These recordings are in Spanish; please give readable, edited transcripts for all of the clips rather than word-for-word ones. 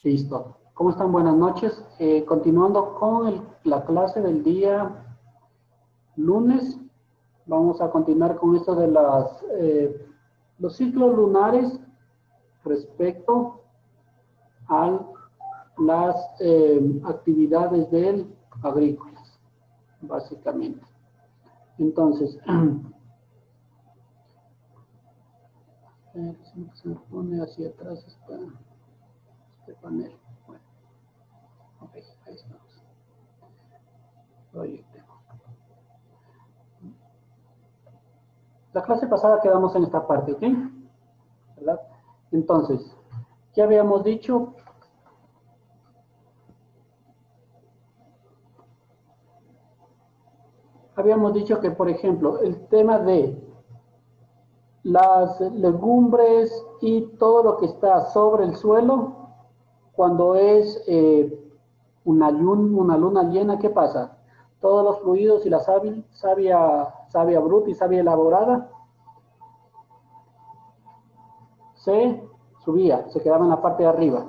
Listo. ¿Cómo están? Buenas noches. Continuando con la clase del día lunes, vamos a continuar con esto de los ciclos lunares respecto a las actividades agrícolas, básicamente. Entonces, se me pone hacia atrás este panel. Bueno, ok, ahí estamos. Proyecto. La clase pasada quedamos en esta parte, ¿ok? ¿Verdad? Entonces, ¿qué habíamos dicho? Habíamos dicho que, por ejemplo, el tema de las legumbres y todo lo que está sobre el suelo, cuando es una luna llena, ¿qué pasa? Todos los fluidos y la savia bruta y savia elaborada se subía, se quedaba en la parte de arriba.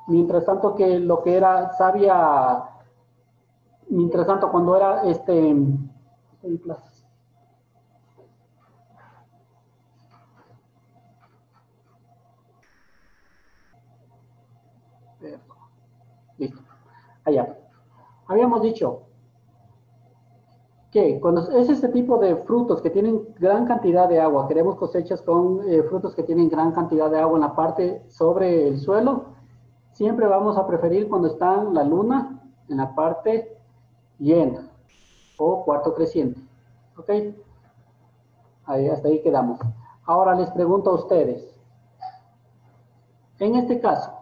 Mientras tanto que lo que era savia, mientras tanto cuando era listo, allá. Habíamos dicho que cuando es este tipo de frutos que tienen gran cantidad de agua, queremos cosechas con frutos que tienen gran cantidad de agua en la parte sobre el suelo, siempre vamos a preferir cuando está la luna en la parte llena o cuarto creciente. ¿Ok? Ahí, hasta ahí quedamos. Ahora les pregunto a ustedes, en este caso,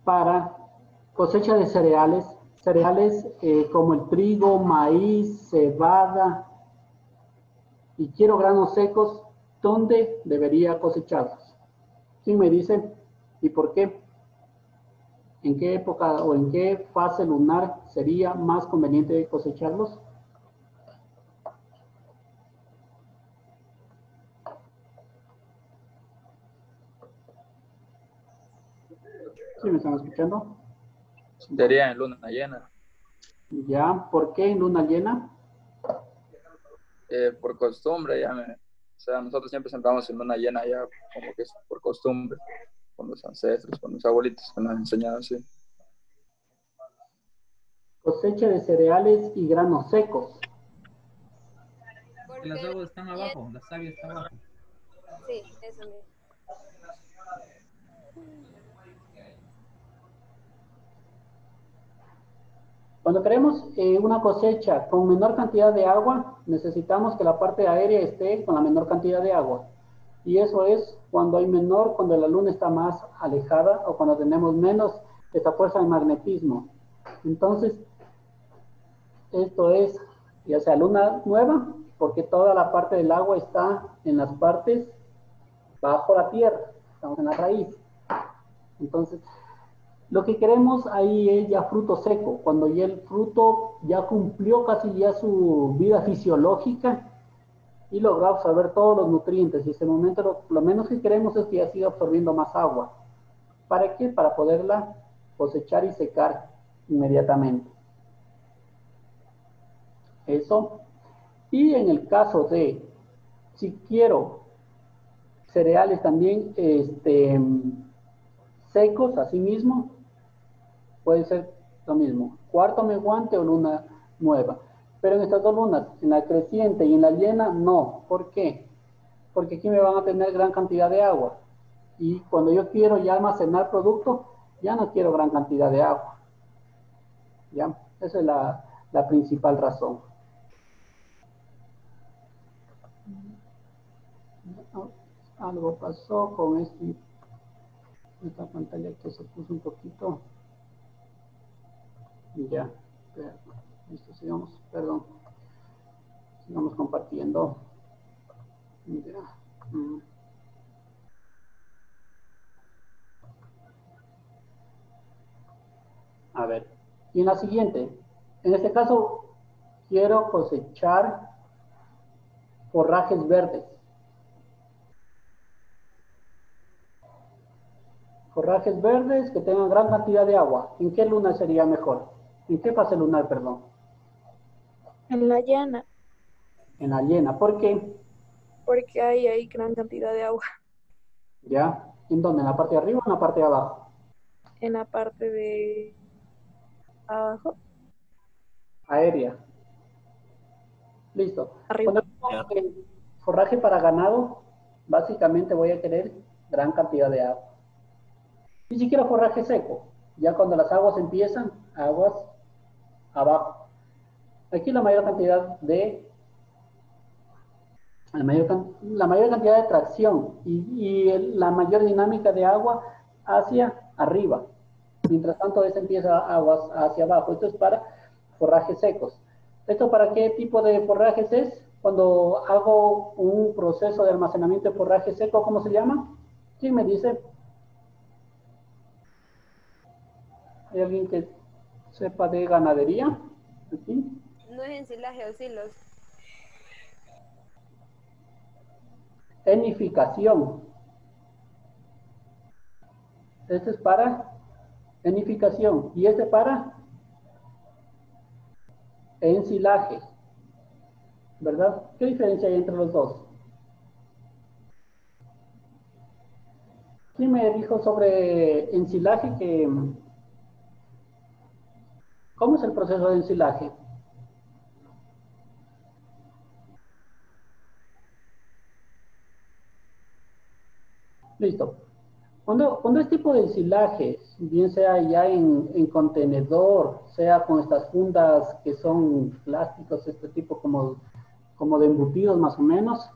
para cosecha de cereales como el trigo, maíz, cebada, y quiero granos secos, ¿dónde debería cosecharlos? ¿Quién me dice y por qué? ¿En qué época o en qué fase lunar sería más conveniente cosecharlos? ¿Sí me están escuchando? Sería en luna llena. Ya, ¿por qué en luna llena? Por costumbre, o sea, nosotros siempre sembramos en luna llena ya como que es por costumbre, con los ancestros, con los abuelitos que nos han enseñado así. Cosecha de cereales y granos secos. Porque las aguas están abajo, la savia está abajo. Sí, eso mismo. Cuando queremos una cosecha con menor cantidad de agua, necesitamos que la parte aérea esté con la menor cantidad de agua. Y eso es cuando cuando la luna está más alejada o cuando tenemos menos esta fuerza de magnetismo. Entonces, esto es ya sea luna nueva, porque toda la parte del agua está en las partes bajo la tierra, estamos en la raíz. Entonces, lo que queremos ahí es ya fruto seco, cuando ya el fruto ya cumplió casi ya su vida fisiológica y logró absorber todos los nutrientes. Y en ese momento lo menos que queremos es que ya siga absorbiendo más agua. ¿Para qué? Para poderla cosechar y secar inmediatamente. Eso. Y en el caso de, si quiero cereales también secos, así mismo, puede ser lo mismo, cuarto menguante o luna nueva. Pero en estas dos lunas, en la creciente y en la llena, no. ¿Por qué? Porque aquí me van a tener gran cantidad de agua. Y cuando yo quiero ya almacenar producto, ya no quiero gran cantidad de agua. ¿Ya? Esa es la principal razón. Algo pasó con esta pantalla que se puso un poquito. Ya, listo, sigamos compartiendo. Ya. A ver, y en la siguiente, en este caso, quiero cosechar forrajes verdes. Forrajes verdes que tengan gran cantidad de agua. ¿En qué luna sería mejor? ¿En qué fase lunar, perdón? En la llana, En la llena. ¿Por qué? porque hay gran cantidad de agua ¿Ya? ¿En dónde? ¿En la parte de arriba o en la parte de abajo? en la parte de abajo, Aérea. Listo. arriba. Cuando digo, forraje para ganado, básicamente voy a querer gran cantidad de agua. Ni siquiera forraje seco. Ya cuando las aguas empiezan, aguas abajo. Aquí la mayor cantidad de tracción y la mayor dinámica de agua hacia arriba. Mientras tanto, esta empieza aguas hacia abajo. Esto es para forrajes secos. ¿Esto para qué tipo de forrajes es? Cuando hago un proceso de almacenamiento de forraje seco, ¿cómo se llama? ¿Quién me dice? ¿Hay alguien que sepa de ganadería? ¿Aquí? No es ensilaje o silos. Enificación. Este es para enificación. Y este para ensilaje. ¿Verdad? ¿Qué diferencia hay entre los dos? ¿Quién me dijo sobre ensilaje que... ¿Cómo es el proceso de ensilaje? Listo. Cuando este tipo de ensilaje, bien sea ya en contenedor, sea con estas fundas que son plásticos, este tipo como de embutidos más o menos,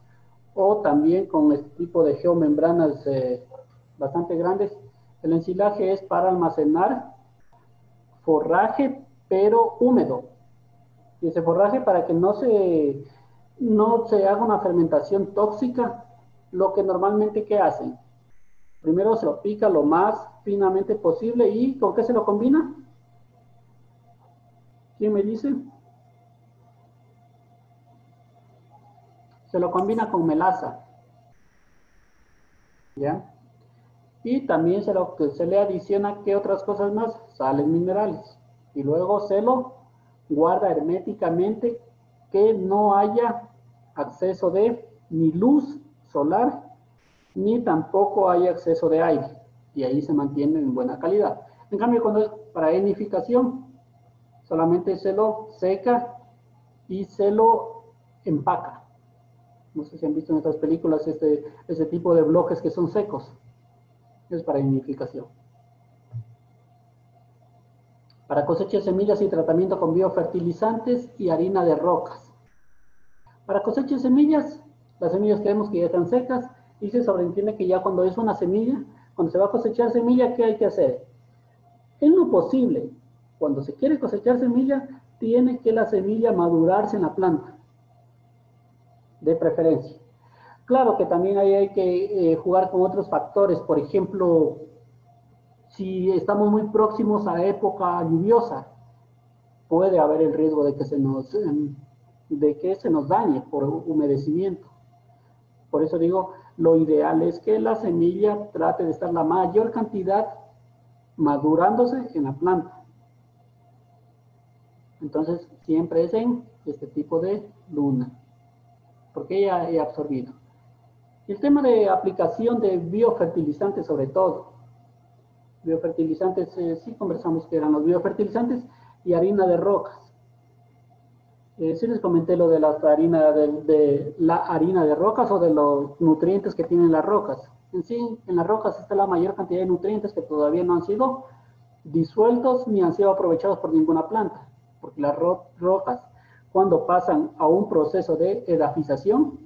o también con este tipo de geomembranas bastante grandes, el ensilaje es para almacenar forraje, pero húmedo. Y ese forraje para que no se haga una fermentación tóxica, lo que normalmente ¿qué hacen? Primero se lo pica lo más finamente posible y ¿con qué se lo combina? ¿Quién me dice? Se lo combina con melaza, ¿ya? Y también se le adiciona, ¿qué otras cosas más? Sales minerales. Y luego se lo guarda herméticamente, que no haya acceso de ni luz solar, ni tampoco hay acceso de aire. Y ahí se mantiene en buena calidad. En cambio, cuando es para enificación, solamente se lo seca y se lo empaca. No sé si han visto en estas películas este tipo de bloques que son secos. Es para enificación. Para cosecha de semillas y tratamiento con biofertilizantes y harina de rocas. Para cosecha de semillas, las semillas creemos que ya están secas y se sobreentiende que ya cuando es una semilla, cuando se va a cosechar semilla, ¿qué hay que hacer? En lo posible, cuando se quiere cosechar semilla, tiene que la semilla madurarse en la planta, de preferencia. Claro que también ahí hay que jugar con otros factores, por ejemplo, si estamos muy próximos a época lluviosa, puede haber el riesgo de que se nos dañe por humedecimiento. Por eso digo, lo ideal es que la semilla trate de estar la mayor cantidad madurándose en la planta. Entonces, siempre es en este tipo de luna, porque ya he absorbido. Y el tema de aplicación de biofertilizantes sobre todo. Biofertilizantes, sí conversamos que eran los biofertilizantes y harina de rocas. Sí les comenté lo de la harina de rocas o de los nutrientes que tienen las rocas. En sí, en las rocas está la mayor cantidad de nutrientes que todavía no han sido disueltos ni han sido aprovechados por ninguna planta. Porque las rocas, cuando pasan a un proceso de edafización,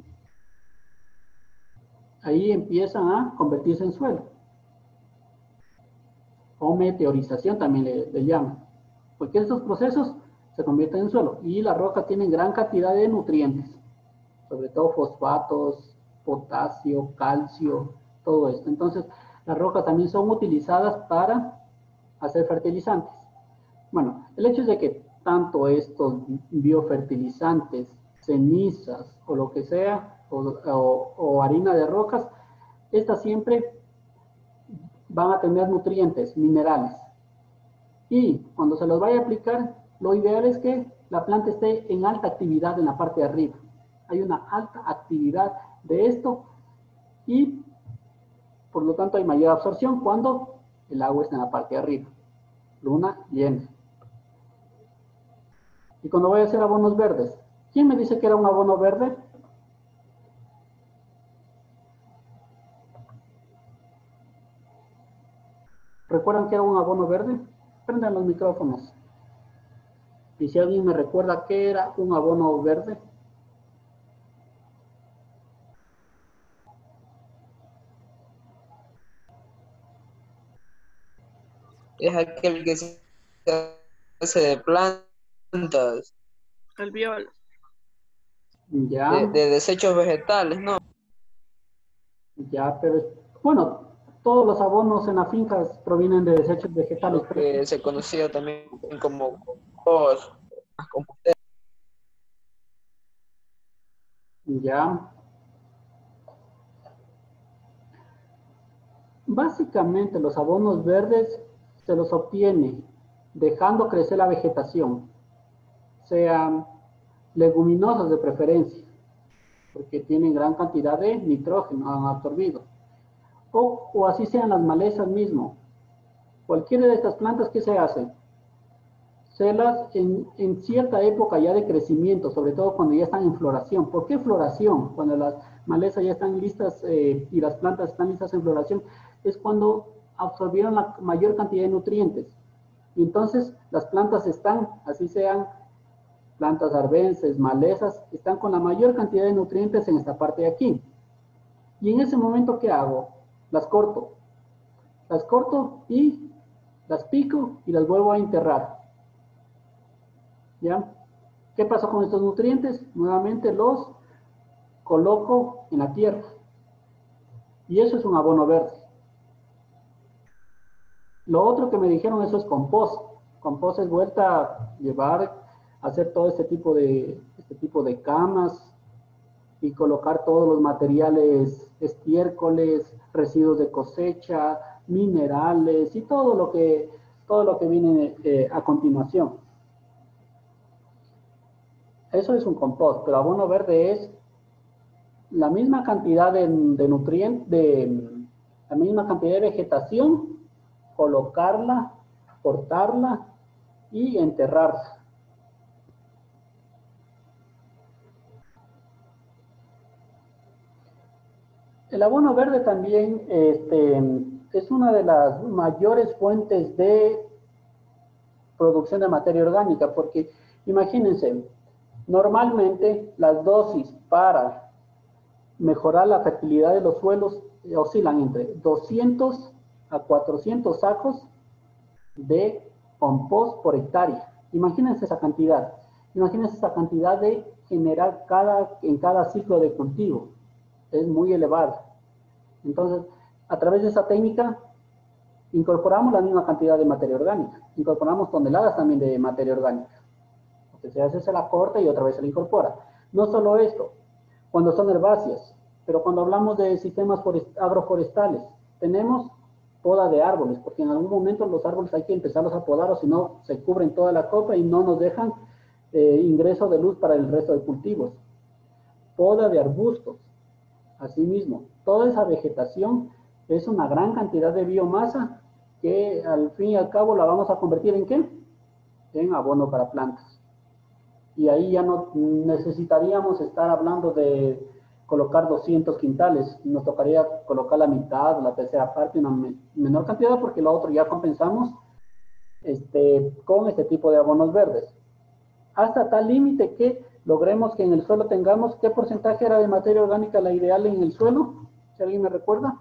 ahí empiezan a convertirse en suelo. O meteorización también le llaman. Porque estos procesos se convierten en suelo y las rocas tienen gran cantidad de nutrientes, sobre todo fosfatos, potasio, calcio, todo esto. Entonces, las rocas también son utilizadas para hacer fertilizantes. Bueno, el hecho es de que tanto estos biofertilizantes, cenizas o lo que sea, o harina de rocas, esta siempre van a tener nutrientes, minerales. Y cuando se los vaya a aplicar, lo ideal es que la planta esté en alta actividad en la parte de arriba. Hay una alta actividad de esto y por lo tanto hay mayor absorción cuando el agua está en la parte de arriba. Luna llena. Y cuando voy a hacer abonos verdes, ¿quién me dice que era un abono verde? ¿Recuerdan que era un abono verde? Prendan los micrófonos. Y si alguien me recuerda qué era un abono verde. Es aquel que se hace de plantas, El biol. Ya, de desechos vegetales, ¿no? ya, pero bueno, todos los abonos en las fincas provienen de desechos vegetales. Lo que se conocía también como compost, compostera. Ya. Básicamente los abonos verdes se los obtiene dejando crecer la vegetación, sean leguminosas de preferencia, porque tienen gran cantidad de nitrógeno, han absorbido. O así sean las malezas mismo. Cualquiera de estas plantas, ¿qué se hace? Se las en cierta época ya de crecimiento, sobre todo cuando ya están en floración. ¿Por qué floración? Cuando las malezas ya están listas y las plantas están listas en floración, es cuando absorbieron la mayor cantidad de nutrientes. Y entonces las plantas están, así sean plantas arbences, malezas, están con la mayor cantidad de nutrientes en esta parte de aquí. Y en ese momento, ¿qué hago? Las corto. Las corto y las pico y las vuelvo a enterrar. ¿Ya? ¿Qué pasó con estos nutrientes? Nuevamente los coloco en la tierra. Y eso es un abono verde. Lo otro que me dijeron, eso es compost. Compost es vuelta a llevar, hacer todo este tipo de camas y colocar todos los materiales, estiércoles, residuos de cosecha, minerales y todo lo que viene a continuación. Eso es un compost, pero abono verde es la misma cantidad de nutrientes, la misma cantidad de vegetación, colocarla, cortarla y enterrarla. El abono verde también es una de las mayores fuentes de producción de materia orgánica, porque imagínense, normalmente las dosis para mejorar la fertilidad de los suelos oscilan entre 200 a 400 sacos de compost por hectárea. Imagínense esa cantidad. Imagínense esa cantidad de generar en cada ciclo de cultivo. Es muy elevada. Entonces, a través de esa técnica, incorporamos la misma cantidad de materia orgánica. Incorporamos toneladas también de materia orgánica. Lo que se hace se la corta y otra vez se la incorpora. No solo esto, cuando son herbáceas, pero cuando hablamos de sistemas agroforestales, tenemos poda de árboles, porque en algún momento los árboles hay que empezarlos a podar o si no se cubren toda la copa y no nos dejan ingreso de luz para el resto de cultivos. Poda de arbustos, asimismo, toda esa vegetación es una gran cantidad de biomasa que al fin y al cabo la vamos a convertir ¿en qué? En abono para plantas. Y ahí ya no necesitaríamos estar hablando de colocar 200 quintales, nos tocaría colocar la mitad, la tercera parte, una menor cantidad, porque lo otro ya compensamos con este tipo de abonos verdes. Hasta tal límite que logremos que en el suelo tengamos, ¿qué porcentaje era de materia orgánica la ideal en el suelo? Si alguien me recuerda.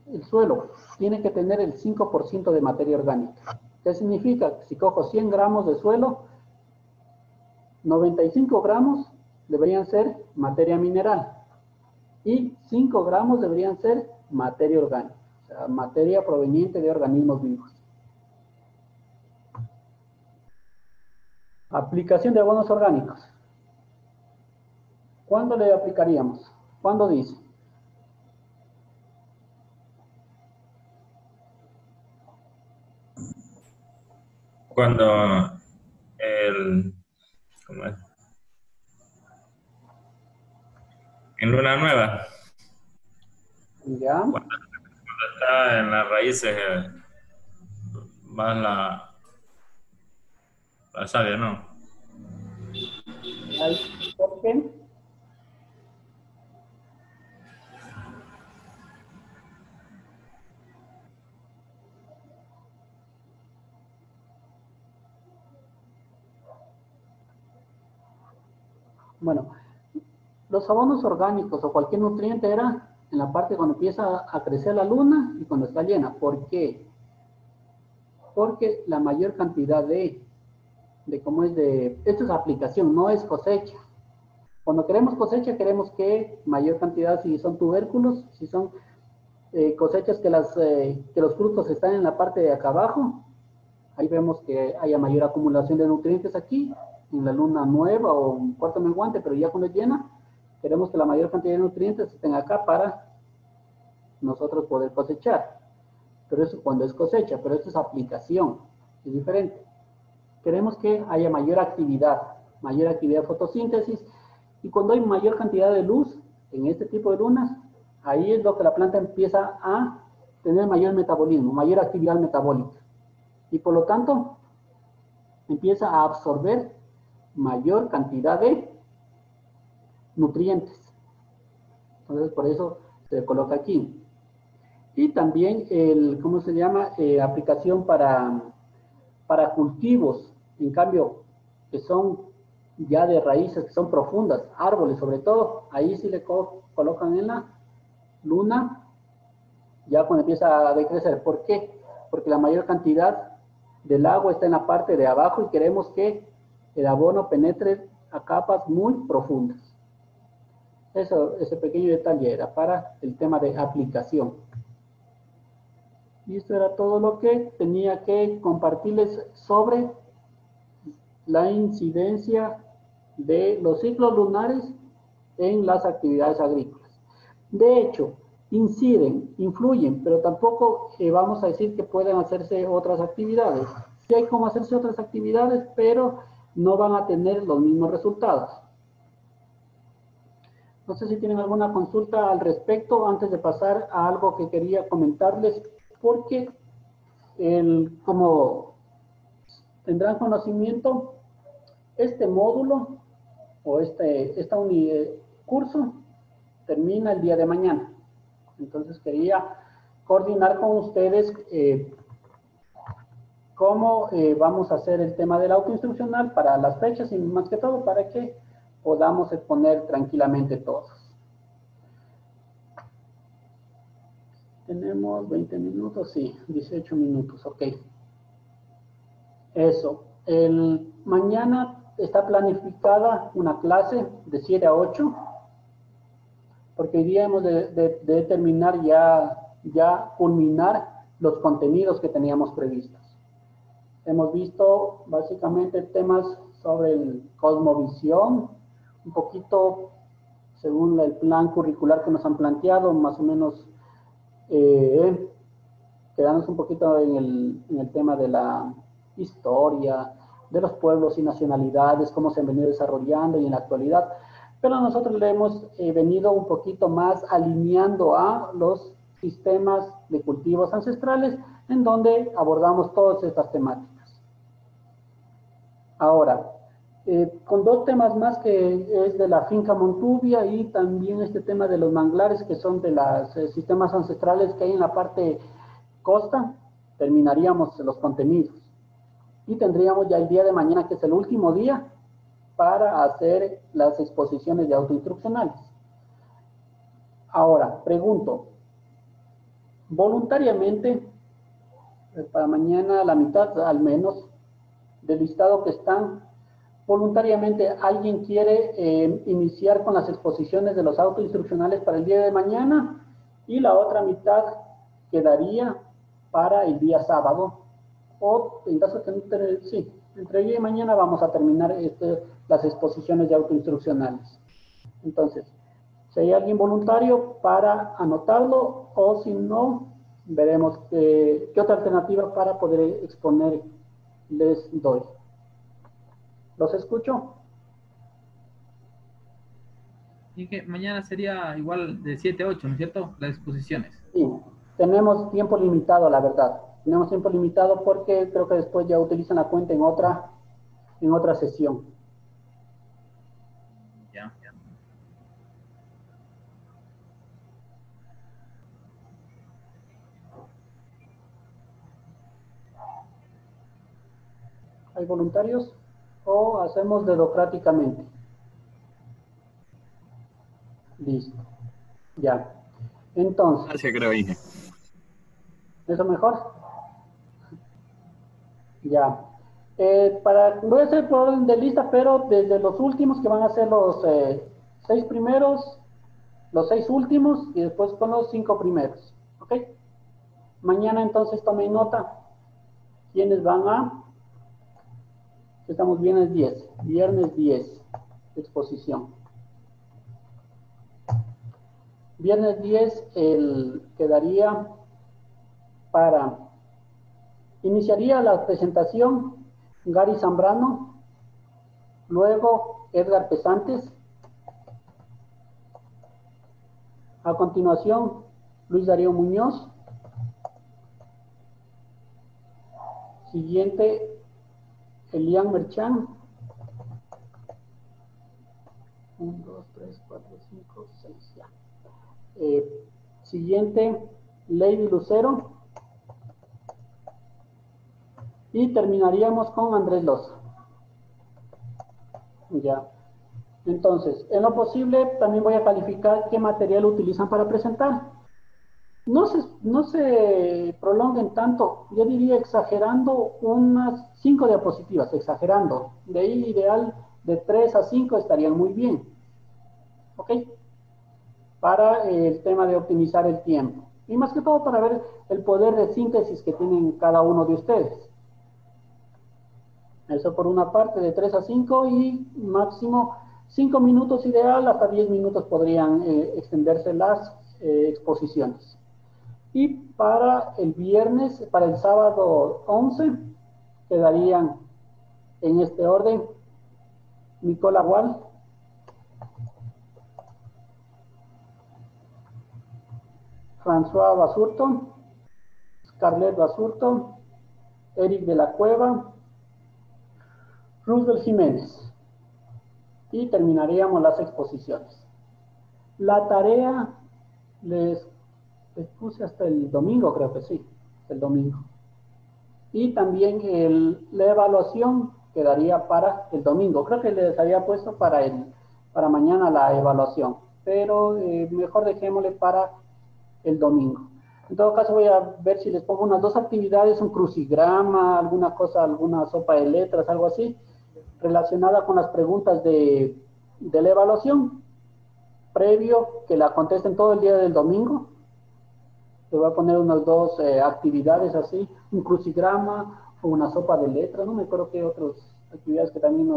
El suelo tiene que tener el 5% de materia orgánica. ¿Qué significa? Si cojo 100 gramos de suelo, 95 gramos deberían ser materia mineral y 5 gramos deberían ser materia orgánica, o sea, materia proveniente de organismos vivos. Aplicación de abonos orgánicos. ¿Cuándo le aplicaríamos? ¿Cuándo dice? Cuando el, ¿cómo es? En luna nueva, ¿Ya? cuando está en las raíces, más la savia, ¿no? ¿Por qué? Bueno, los abonos orgánicos o cualquier nutriente era en la parte cuando empieza a crecer la luna y cuando está llena. ¿Por qué? Porque la mayor cantidad esto es aplicación, no es cosecha. Cuando queremos cosecha, queremos que mayor cantidad, si son tubérculos, si son cosechas que los frutos están en la parte de acá abajo, ahí vemos que haya mayor acumulación de nutrientes aquí, en la luna nueva o un cuarto menguante, pero ya cuando es llena, queremos que la mayor cantidad de nutrientes estén acá para nosotros poder cosechar. Pero eso cuando es cosecha, pero esto es aplicación, es diferente. Queremos que haya mayor actividad de fotosíntesis, y cuando hay mayor cantidad de luz en este tipo de lunas, ahí es lo que la planta empieza a tener mayor metabolismo, mayor actividad metabólica. Y por lo tanto, empieza a absorber mayor cantidad de nutrientes. Entonces, por eso se coloca aquí. Y también ¿cómo se llama? Aplicación para cultivos, en cambio, que son ya de raíces, que son profundas, árboles sobre todo, ahí sí le colocan en la luna, ya cuando empieza a decrecer. ¿Por qué? Porque la mayor cantidad del agua está en la parte de abajo y queremos que el abono penetre a capas muy profundas. Ese pequeño detalle era para el tema de aplicación. Y esto era todo lo que tenía que compartirles sobre la incidencia de los ciclos lunares en las actividades agrícolas. De hecho, influyen, pero tampoco vamos a decir que pueden hacerse otras actividades. Sí hay como hacerse otras actividades, pero no van a tener los mismos resultados. No sé si tienen alguna consulta al respecto antes de pasar a algo que quería comentarles, porque como tendrán conocimiento, este módulo o este curso termina el día de mañana. Entonces quería coordinar con ustedes cómo vamos a hacer el tema del autoinstruccional para las fechas y más que todo para que podamos exponer tranquilamente todos. Tenemos 20 minutos, sí, 18 minutos, ok. Eso. Mañana está planificada una clase de 7 a 8, porque hoy día hemos de terminar ya culminar los contenidos que teníamos previstos. Hemos visto básicamente temas sobre el cosmovisión, un poquito según el plan curricular que nos han planteado, más o menos quedarnos un poquito en el tema de la historia, de los pueblos y nacionalidades, cómo se han venido desarrollando y en la actualidad, pero nosotros le hemos venido un poquito más alineando a los sistemas de cultivos ancestrales, en donde abordamos todas estas temáticas. Ahora, con dos temas más, que es de la finca Montubia y también este tema de los manglares, que son de los sistemas ancestrales que hay en la parte costa, terminaríamos los contenidos. Y tendríamos ya el día de mañana, que es el último día, para hacer las exposiciones de autoinstruccionales. Ahora, pregunto, voluntariamente, para mañana la mitad al menos del listado que están, voluntariamente alguien quiere iniciar con las exposiciones de los autoinstruccionales para el día de mañana, y la otra mitad quedaría para el día sábado, o en caso de sí, entre hoy y mañana vamos a terminar las exposiciones de autoinstruccionales. Entonces, si hay alguien voluntario para anotarlo, o si no, veremos qué otra alternativa para poder exponer les doy. ¿Los escucho? Y que mañana sería igual de 7 a 8, ¿no es cierto? Las exposiciones. Sí, tenemos tiempo limitado, la verdad. Tenemos tiempo limitado porque creo que después ya utilizan la cuenta en otra sesión. Ya. ¿Hay voluntarios? ¿O hacemos dedocráticamente? Listo. Ya. Entonces, Gracias, creo, Inge. ¿eso mejor? Ya. Voy a hacer por orden de lista, pero desde los últimos, que van a ser los 6 primeros, los 6 últimos, y después con los 5 primeros. ¿Ok? Mañana entonces tomen nota. ¿Quiénes van a? Estamos viernes 10. Viernes 10. Exposición. Viernes 10 quedaría para... Iniciaría la presentación Gary Zambrano, luego Edgar Pesantes, a continuación Luis Darío Muñoz, siguiente Elian Merchan, 1, 2, 3, 4, 5, 6, ya. Siguiente Lady Lucero, y terminaríamos con Andrés Loza. Ya. Entonces, en lo posible, también voy a calificar qué material utilizan para presentar. No se prolonguen tanto, yo diría exagerando unas 5 diapositivas, exagerando. De ahí ideal de 3 a 5 estarían muy bien. ¿Ok? Para el tema de optimizar el tiempo. Y más que todo para ver el poder de síntesis que tienen cada uno de ustedes. Eso por una parte, de 3 a 5, y máximo 5 minutos ideal, hasta 10 minutos podrían extenderse las exposiciones. Y para el viernes, para el sábado 11, quedarían en este orden: Nicola Wall, François Basurto, Scarlett Basurto, Eric de la Cueva, Roosevelt Jiménez. Y terminaríamos las exposiciones. La tarea les puse hasta el domingo, creo que sí, el domingo. Y también la evaluación quedaría para el domingo. Creo que les había puesto para mañana la evaluación, pero mejor dejémosle para el domingo. En todo caso, voy a ver si les pongo unas 2 actividades, un crucigrama, alguna cosa, alguna sopa de letras, algo así, relacionada con las preguntas de la evaluación, previo que la contesten todo el día del domingo. Les voy a poner unas 2 actividades así, un crucigrama o una sopa de letras, no me acuerdo qué otras actividades que también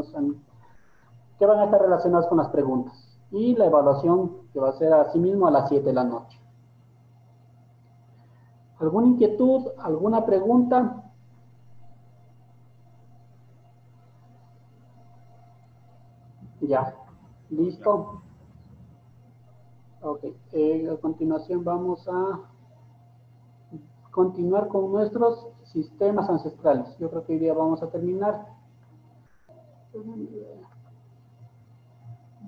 que van a estar relacionadas con las preguntas. Y la evaluación, que va a ser así mismo a las 7 de la noche. ¿Alguna inquietud? ¿Alguna pregunta? Ya, listo. Ok, a continuación vamos a continuar con nuestros sistemas ancestrales. Yo creo que hoy día vamos a terminar.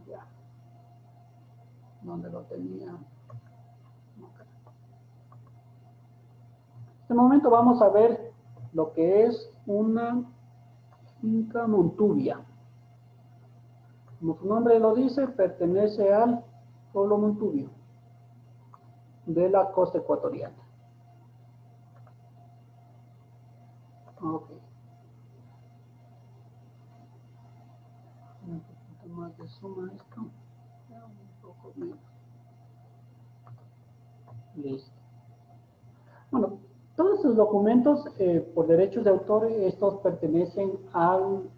Ya. ¿Dónde lo tenía? En este momento vamos a ver lo que es una finca Montubia. Como su nombre lo dice, pertenece al pueblo Montubio de la costa ecuatoriana. Ok. Un poquito más de suma esto. Un poco menos. Listo. Bueno, todos estos documentos, por derechos de autor, estos pertenecen al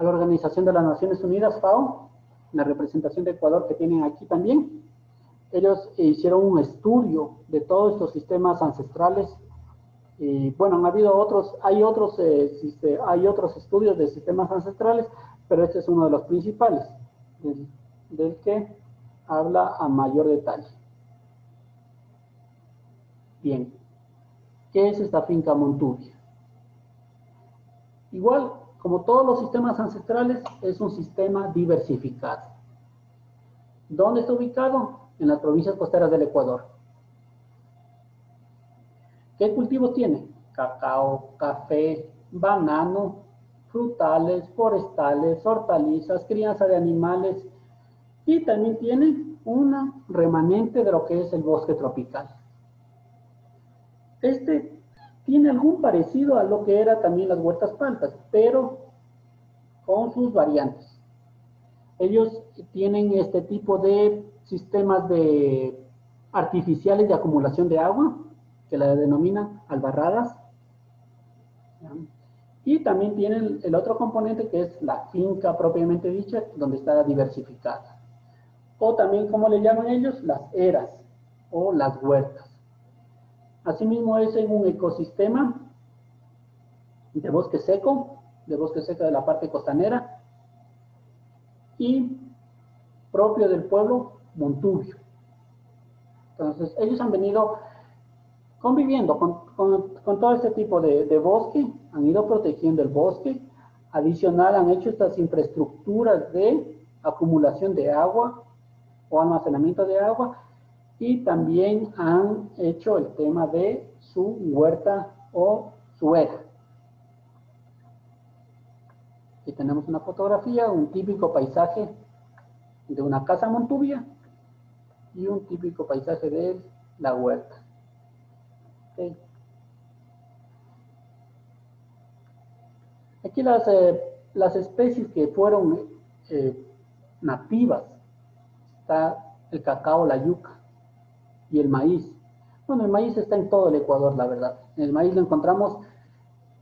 a la Organización de las Naciones Unidas, FAO, la representación de Ecuador que tienen aquí también. Ellos hicieron un estudio de todos estos sistemas ancestrales. Y bueno, hay otros estudios de sistemas ancestrales, pero este es uno de los principales, del que habla a mayor detalle. Bien, ¿qué es esta finca Montubia? Igual, como todos los sistemas ancestrales, es un sistema diversificado. ¿Dónde está ubicado? En las provincias costeras del Ecuador. ¿Qué cultivos tiene? Cacao, café, banano, frutales, forestales, hortalizas, crianza de animales, y también tiene una remanente de lo que es el bosque tropical. Este tiene algún parecido a lo que era también las huertas paltas, pero con sus variantes. Ellos tienen este tipo de sistemas artificiales de acumulación de agua, que la denominan albarradas. Y también tienen el otro componente, que es la finca propiamente dicha, donde está diversificada. O también, como le llaman ellos, las eras o las huertas. Asimismo, es en un ecosistema de bosque seco de la parte costanera, y propio del pueblo Montubio. Entonces, ellos han venido conviviendo con todo este tipo de bosque, han ido protegiendo el bosque. Adicional, han hecho estas infraestructuras de acumulación de agua o almacenamiento de agua, y también han hecho el tema de su huerta o su era. Aquí tenemos una fotografía, un típico paisaje de una casa Montubia y un típico paisaje de la huerta. Okay. Aquí las especies que fueron nativas, está el cacao, la yuca y el maíz. Bueno, el maíz está en todo el Ecuador, la verdad. El maíz lo encontramos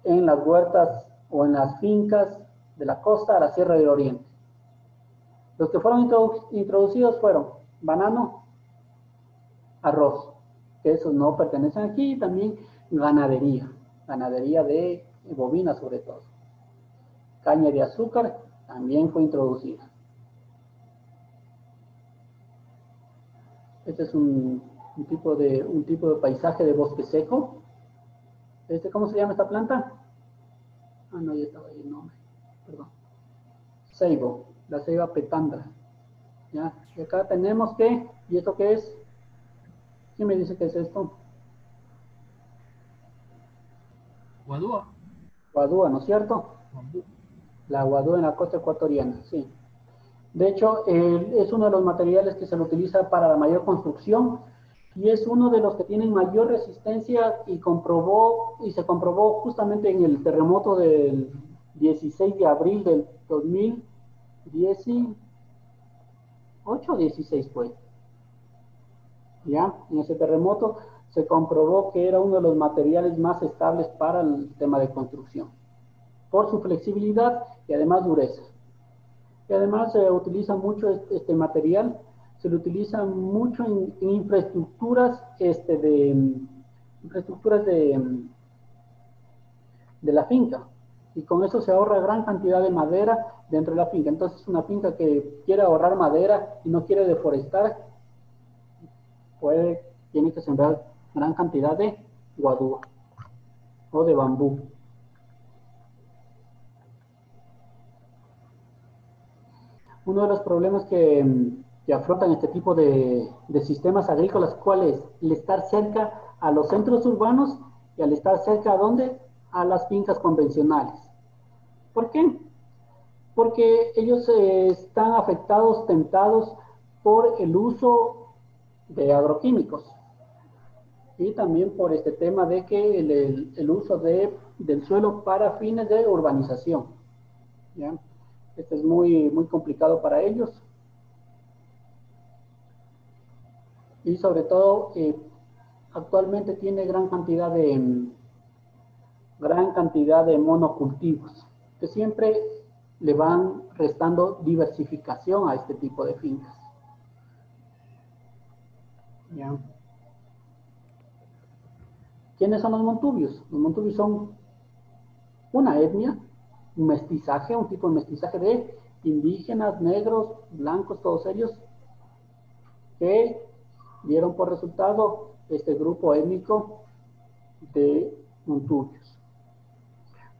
en las huertas o en las fincas de la costa a la Sierra del Oriente. Los que fueron introducidos fueron banano, arroz, que esos no pertenecen aquí, y también ganadería de bovina sobre todo. Caña de azúcar también fue introducida. Este es un tipo de paisaje de bosque seco. ¿Cómo se llama esta planta? Ah, no, ya estaba ahí el nombre. Perdón. Ceibo, la ceiba petandra. ¿Ya? Y acá tenemos que, ¿y esto qué es? ¿Quién me dice qué es esto? Guadúa. Guadúa, ¿no es cierto? La guadúa en la costa ecuatoriana, sí. De hecho, es uno de los materiales que se lo utiliza para la mayor construcción, y es uno de los que tienen mayor resistencia, y se comprobó justamente en el terremoto del 16 de abril del 2018 o 16 fue. ¿Ya? En ese terremoto se comprobó que era uno de los materiales más estables para el tema de construcción, por su flexibilidad y además dureza. Y además se utiliza mucho este material, se lo utiliza mucho en infraestructuras, de la finca, y con eso se ahorra gran cantidad de madera dentro de la finca. Entonces, una finca que quiere ahorrar madera y no quiere deforestar, tiene que sembrar gran cantidad de guadúa o de bambú. Uno de los problemas que afrontan este tipo de sistemas agrícolas, ¿cuál es? El estar cerca a los centros urbanos, y al estar cerca, ¿a dónde? A las fincas convencionales. ¿Por qué? Porque ellos están afectados, tentados por el uso de agroquímicos, y también por este tema de que el uso del suelo para fines de urbanización. ¿Ya? Esto es muy, muy complicado para ellos. Y sobre todo, actualmente tiene gran cantidad de monocultivos, que siempre le van restando diversificación a este tipo de fincas. ¿Ya? ¿Quiénes son los montubios? Los montubios son una etnia, un mestizaje, un tipo de mestizaje de indígenas, negros, blancos, todos ellos, que dieron por resultado este grupo étnico de montubios.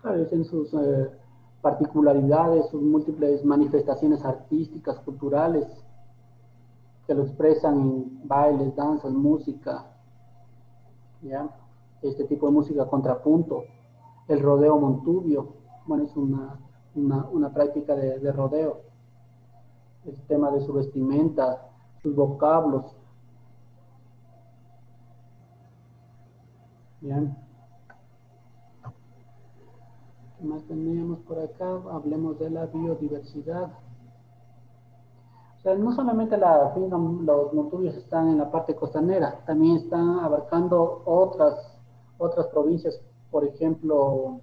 Claro, en sus particularidades, sus múltiples manifestaciones artísticas, culturales, que lo expresan en bailes, danzas, música, ¿ya? Este tipo de música contrapunto, el rodeo montubio, bueno, es una práctica de rodeo, el tema de su vestimenta, sus vocablos. Bien. ¿Qué más teníamos por acá? Hablemos de la biodiversidad. O sea, no solamente los montubios están en la parte costanera, también están abarcando otras provincias, por ejemplo,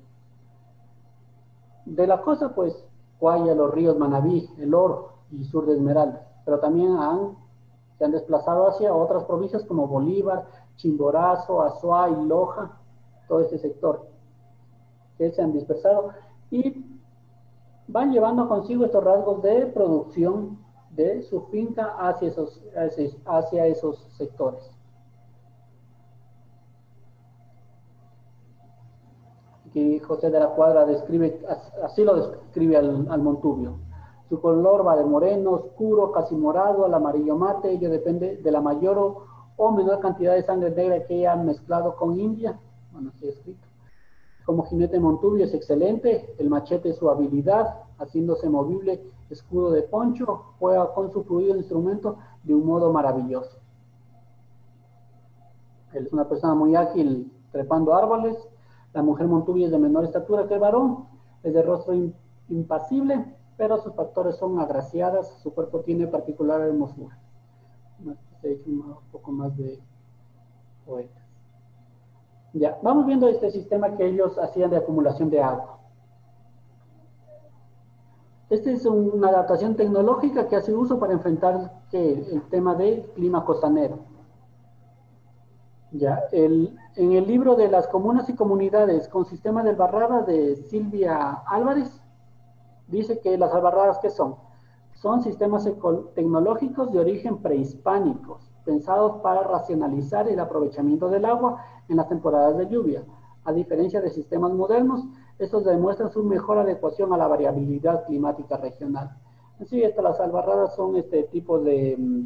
de la costa, pues, Guaya, los ríos Manabí, El Oro y sur de Esmeralda, pero también se han desplazado hacia otras provincias como Bolívar, Chimborazo, Azuay, Loja, todo este sector, que se han dispersado y van llevando consigo estos rasgos de producción de su finca hacia esos sectores. Aquí José de la Cuadra describe, así lo describe al montubio. Su color va de moreno, oscuro, casi morado, al amarillo mate. Ello depende de la mayor o menor cantidad de sangre negra que haya mezclado con India. Bueno, así escrito. Como jinete montubio es excelente. El machete es su habilidad, haciéndose movible, escudo de poncho, juega con su fluido instrumento de un modo maravilloso. Él es una persona muy ágil trepando árboles. La mujer montubio es de menor estatura que el varón, es de rostro impasible, pero sus factores son agraciadas, su cuerpo tiene particular hermosura. Se dice un poco más de poetas. Ya, vamos viendo este sistema que ellos hacían de acumulación de agua. Esta es una adaptación tecnológica que hace uso para enfrentar el tema del clima costanero. Ya, en el libro de las comunas y comunidades con sistema de albarradas de Silvia Álvarez, dice que las albarradas, ¿qué son? Son sistemas tecnológicos de origen prehispánicos, pensados para racionalizar el aprovechamiento del agua en las temporadas de lluvia. A diferencia de sistemas modernos, estos demuestran su mejor adecuación a la variabilidad climática regional. Así, las albarradas son este tipo de...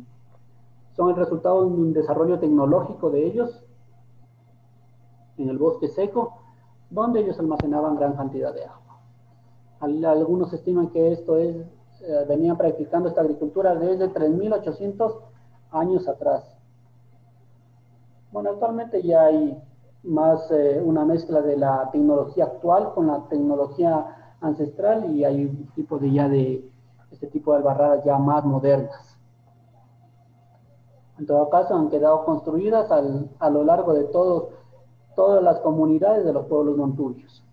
son el resultado de un desarrollo tecnológico de ellos en el bosque seco, donde ellos almacenaban gran cantidad de agua. Algunos estiman que esto venían practicando esta agricultura desde 3.800 años atrás. Bueno, actualmente ya hay más una mezcla de la tecnología actual con la tecnología ancestral y hay un tipo de este tipo de albarradas ya más modernas. En todo caso, han quedado construidas a lo largo de todas las comunidades de los pueblos montubios.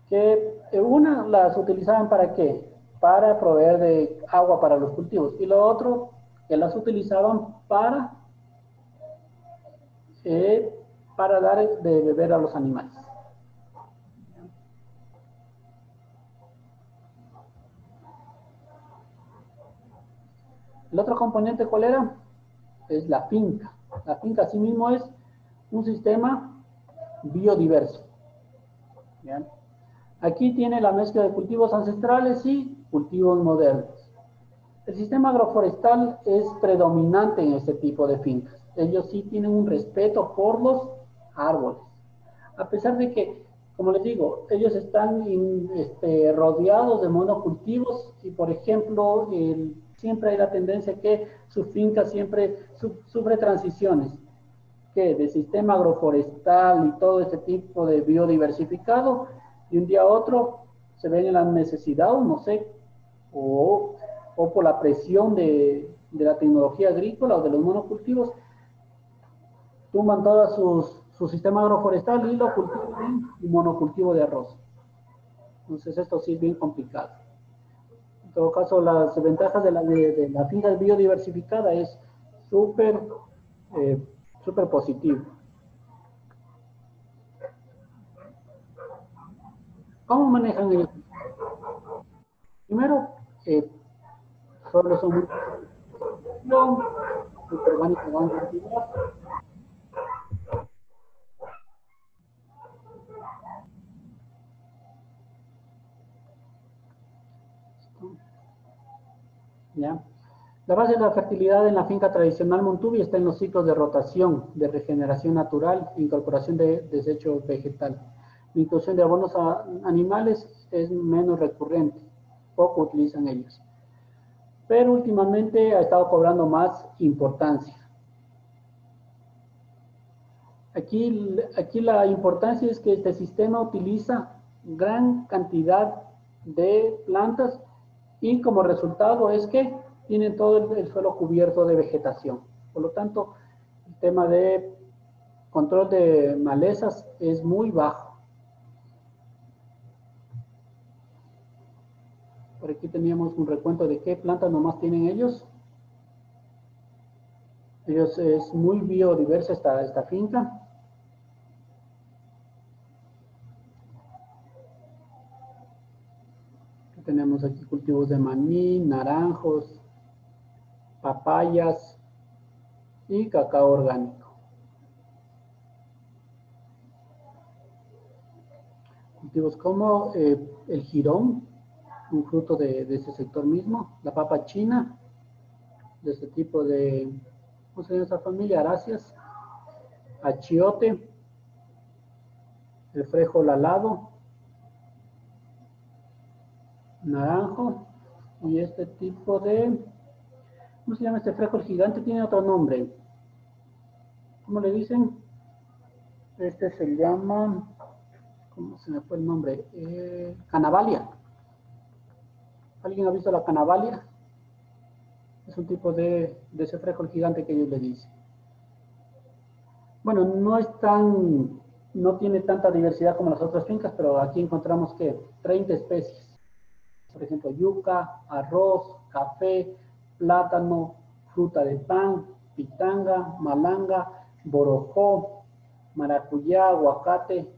Que una las utilizaban ¿para qué? Para proveer de agua para los cultivos. Y lo otro, que las utilizaban para dar de beber a los animales. El otro componente, ¿cuál era? Es la finca. La finca asimismo es un sistema biodiverso. ¿Bien? Aquí tiene la mezcla de cultivos ancestrales y cultivos modernos. El sistema agroforestal es predominante en este tipo de fincas. Ellos sí tienen un respeto por los árboles. A pesar de que, como les digo, ellos están rodeados de monocultivos y, por ejemplo, siempre hay la tendencia que su finca siempre sufre transiciones, que de sistema agroforestal y todo este tipo de biodiversificado, de un día a otro se ven en la necesidad, o no sé, o por la presión de la tecnología agrícola o de los monocultivos, tumban todo su sistema agroforestal y lo cultivan en un monocultivo de arroz. Entonces esto sí es bien complicado. En todo caso, las ventajas de la finca biodiversificada es súper súper positivo. ¿Cómo manejan ellos? Primero, solo son muy orgánica gran cantidad. ¿Ya? La base de la fertilidad en la finca tradicional Montubi está en los ciclos de rotación, de regeneración natural, incorporación de desecho vegetal. La inclusión de abonos animales es menos recurrente, poco utilizan ellos. Pero últimamente ha estado cobrando más importancia. Aquí la importancia es que este sistema utiliza gran cantidad de plantas y como resultado es que tienen todo el suelo cubierto de vegetación. Por lo tanto, el tema de control de malezas es muy bajo. Por aquí teníamos un recuento de qué plantas nomás tienen ellos. Es muy biodiversa esta finca. Tenemos aquí cultivos de maní, naranjos, papayas y cacao orgánico. Cultivos como el jirón, un fruto de ese sector mismo, la papa china, de este tipo de, ¿cómo se llama esa familia? Aráceas, achiote, el frijol alado, naranjo y este tipo de, ¿cómo se llama este frijol gigante? Tiene otro nombre. ¿Cómo le dicen? Este se llama, ¿cómo se me fue el nombre? Canavalia. ¿Alguien ha visto la canavalia? Es un tipo de ese frijol gigante que ellos le dicen. Bueno, no tiene tanta diversidad como las otras fincas, pero aquí encontramos que 30 especies. Por ejemplo, yuca, arroz, café, plátano, fruta de pan, pitanga, malanga, borojó, maracuyá, aguacate,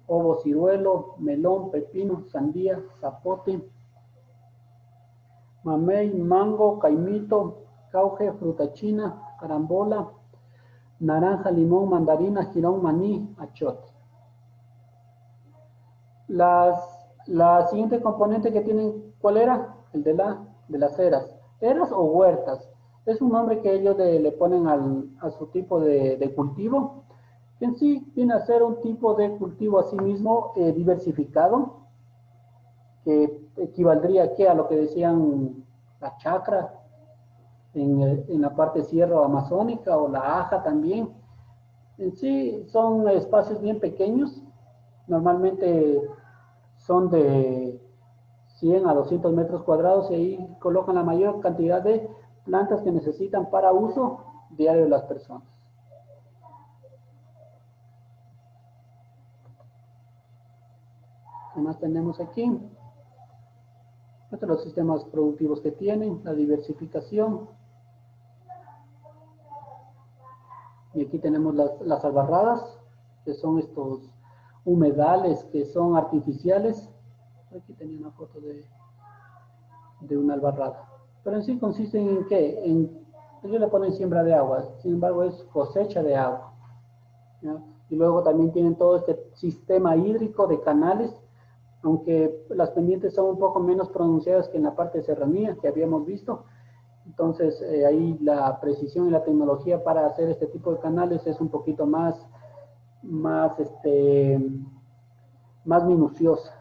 ovo ciruelo, melón, pepino, sandía, zapote, mamey, mango, caimito, cauge, fruta china, carambola, naranja, limón, mandarina, jirón, maní, achote. La siguiente componente que tienen, ¿cuál era? El de las eras. Eras o huertas. Es un nombre que ellos le ponen a su tipo de cultivo, que en sí viene a ser un tipo de cultivo a sí mismo diversificado, que equivaldría a lo que decían la chacra en la parte sierra amazónica o la aja también. En sí son espacios bien pequeños, normalmente son de 100 a 200 metros cuadrados y ahí colocan la mayor cantidad de plantas que necesitan para uso diario de las personas. ¿Qué más tenemos aquí? Estos son los sistemas productivos que tienen, la diversificación. Y aquí tenemos las albarradas, que son estos humedales que son artificiales. Aquí tenía una foto de una albarrada. Pero en sí consisten en qué? Ellos le ponen siembra de agua, sin embargo es cosecha de agua, ¿ya? Y luego también tienen todo este sistema hídrico de canales, aunque las pendientes son un poco menos pronunciadas que en la parte de serranía que habíamos visto. Entonces ahí la precisión y la tecnología para hacer este tipo de canales es un poquito más minuciosa.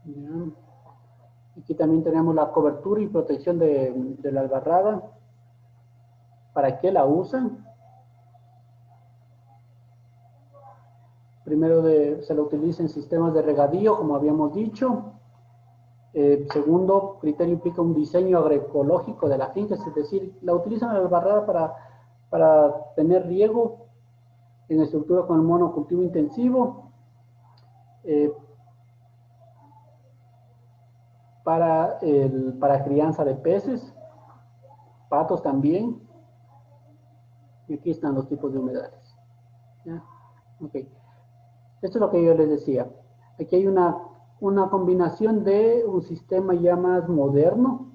¿Ya? Aquí también tenemos la cobertura y protección de la albarrada. ¿Para qué la usan? Primero se lo utiliza en sistemas de regadío, como habíamos dicho. Segundo criterio implica un diseño agroecológico de la finca, es decir, la utilizan la albarrada para tener riego en estructura con el monocultivo intensivo, para crianza de peces, patos también. Y aquí están los tipos de humedales. ¿Ya? Okay. Esto es lo que yo les decía. Aquí hay una combinación de un sistema ya más moderno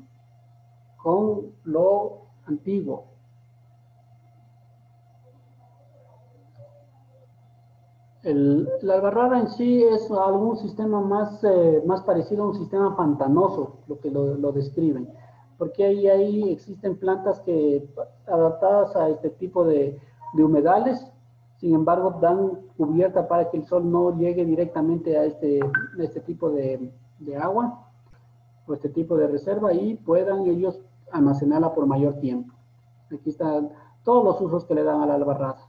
con lo antiguo. La albarrada en sí es algún sistema más parecido a un sistema pantanoso, lo que lo describen, porque ahí existen plantas adaptadas a este tipo de humedales, sin embargo dan cubierta para que el sol no llegue directamente a este tipo de agua, o este tipo de reserva, y puedan ellos almacenarla por mayor tiempo. Aquí están todos los usos que le dan a la albarrada.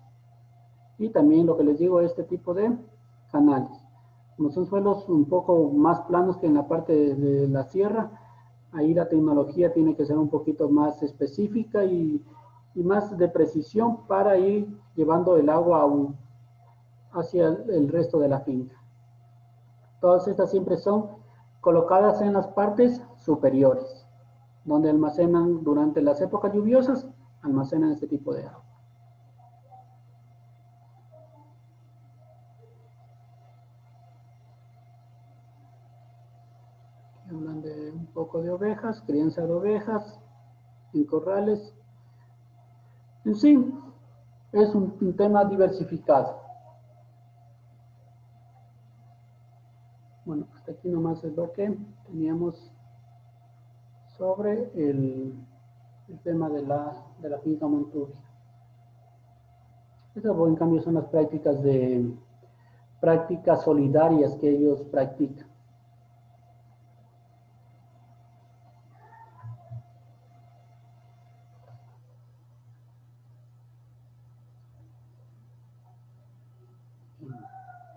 Y también lo que les digo, este tipo de canales. Como son suelos un poco más planos que en la parte de la sierra, ahí la tecnología tiene que ser un poquito más específica y más de precisión para ir llevando el agua hacia el resto de la finca. Todas estas siempre son colocadas en las partes superiores, donde almacenan durante las épocas lluviosas, almacenan este tipo de agua. Hablan de un poco de ovejas, crianza de ovejas en corrales. En sí, es un tema diversificado. Bueno, hasta aquí nomás es lo que teníamos sobre el tema de la finca Montubia. Estas, en cambio, son las prácticas solidarias que ellos practican.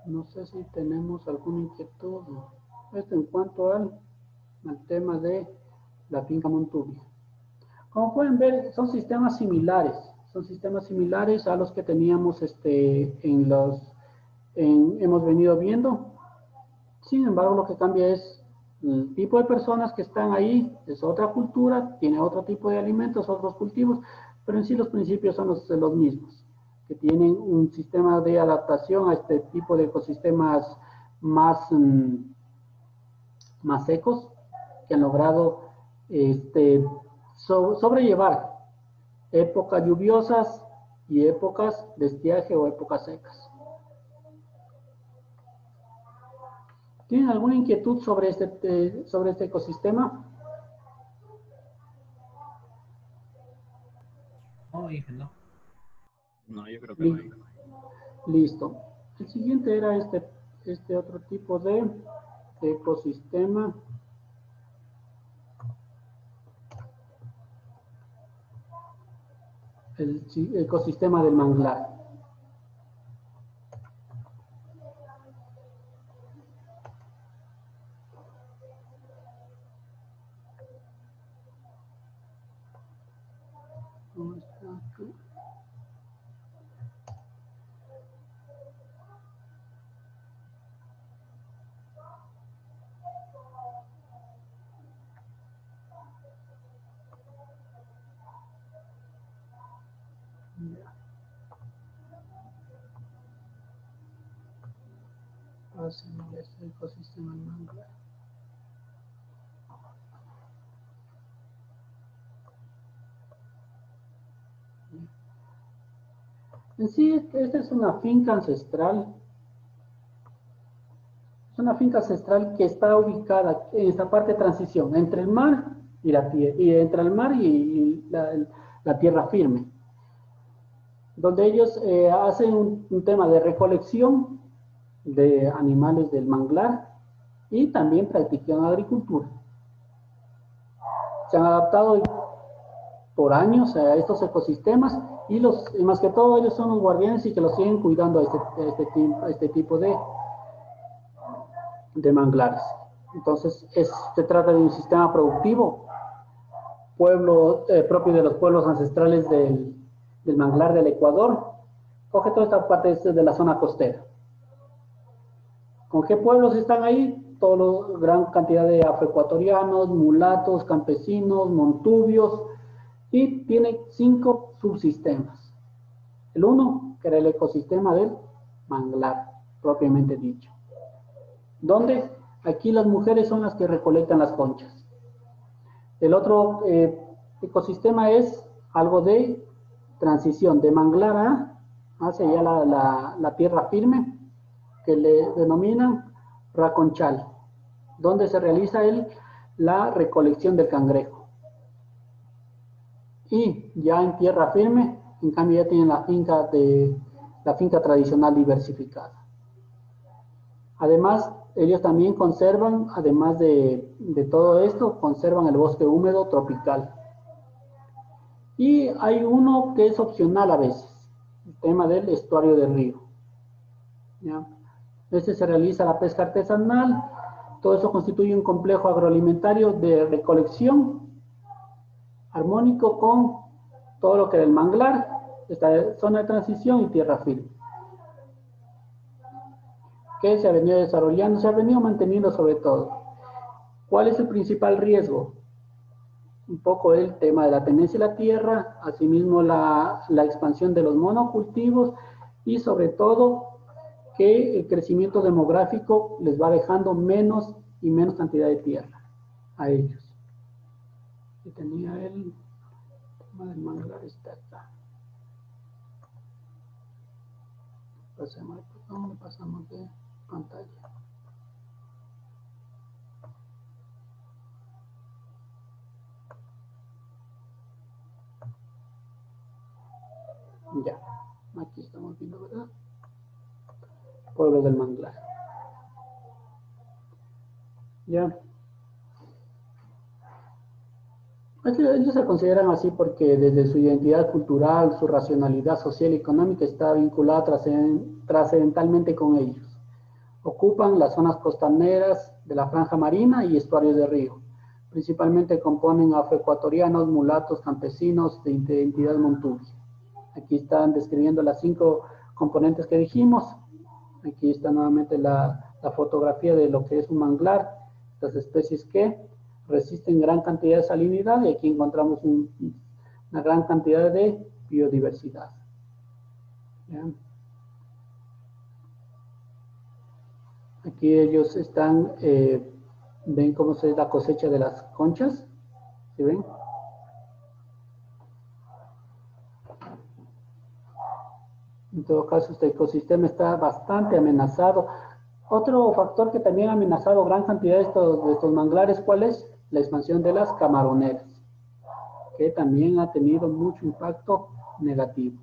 No sé si tenemos alguna inquietud. Esto en cuanto al tema de la finca Montubia. Como pueden ver, son sistemas similares. Son sistemas similares a los que teníamos hemos venido viendo. Sin embargo, lo que cambia es el tipo de personas que están ahí. Es otra cultura, tiene otro tipo de alimentos, otros cultivos, pero en sí los principios son los mismos, que tienen un sistema de adaptación a este tipo de ecosistemas más secos, que han logrado sobrellevar épocas lluviosas y épocas de estiaje o épocas secas. ¿Tienen alguna inquietud sobre este ecosistema? No, Inge, no. No, yo creo que no. Listo. El siguiente era este otro tipo de ecosistema. El ecosistema del manglar. ¿Cómo está aquí? Hacemos este ecosistema del manglar. En sí, esta es una finca ancestral. Es una finca ancestral que está ubicada en esta parte de transición entre el mar y la tierra, y entre el mar y la tierra firme, donde ellos hacen un tema de recolección de animales del manglar y también practican agricultura. Se han adaptado por años a estos ecosistemas y más que todo ellos son los guardianes y que los siguen cuidando a este tipo de manglares. Entonces, se trata de un sistema productivo, propio de los pueblos ancestrales del manglar del Ecuador. Coge toda esta parte de la zona costera. ¿Con qué pueblos están ahí? Gran cantidad de afroecuatorianos, mulatos, campesinos, montubios, y tiene 5 subsistemas. El uno, que era el ecosistema del manglar, propiamente dicho. ¿Dónde? Aquí las mujeres son las que recolectan las conchas. El otro ecosistema es algo de transición de manglar hacia allá la tierra firme, que le denominan raconchal, donde se realiza la recolección del cangrejo. Y ya en tierra firme, en cambio ya tienen la finca tradicional diversificada. Además, ellos también conservan, además de todo esto, conservan el bosque húmedo tropical. Y hay uno que es opcional a veces, el tema del estuario del río. ¿Ya? Se realiza la pesca artesanal. Todo eso constituye un complejo agroalimentario de recolección armónico con todo lo que era el manglar, esta zona de transición y tierra firme, que se ha venido desarrollando, se ha venido manteniendo sobre todo. ¿Cuál es el principal riesgo? Un poco el tema de la tenencia de la tierra, asimismo la expansión de los monocultivos y sobre todo que el crecimiento demográfico les va dejando menos y menos cantidad de tierra a ellos. Y tenía el tema del manglar, está acá. Pasamos de pantalla. Ya, aquí estamos viendo, ¿verdad? Pueblo del manglar. Ya. Ellos se consideran así porque desde su identidad cultural, su racionalidad social y económica está vinculada trascendentalmente con ellos. Ocupan las zonas costaneras de la franja marina y estuarios de río. Principalmente componen afroecuatorianos, mulatos, campesinos de identidad montubia. Aquí están describiendo las 5 componentes que dijimos. Aquí está nuevamente la fotografía de lo que es un manglar, estas especies que resisten gran cantidad de salinidad, y aquí encontramos una gran cantidad de biodiversidad. ¿Ya? Aquí ellos están, ven cómo se da la cosecha de las conchas, ¿sí ven? En todo caso, este ecosistema está bastante amenazado. Otro factor que también ha amenazado gran cantidad de estos manglares, ¿cuál es? La expansión de las camaroneras, que también ha tenido mucho impacto negativo.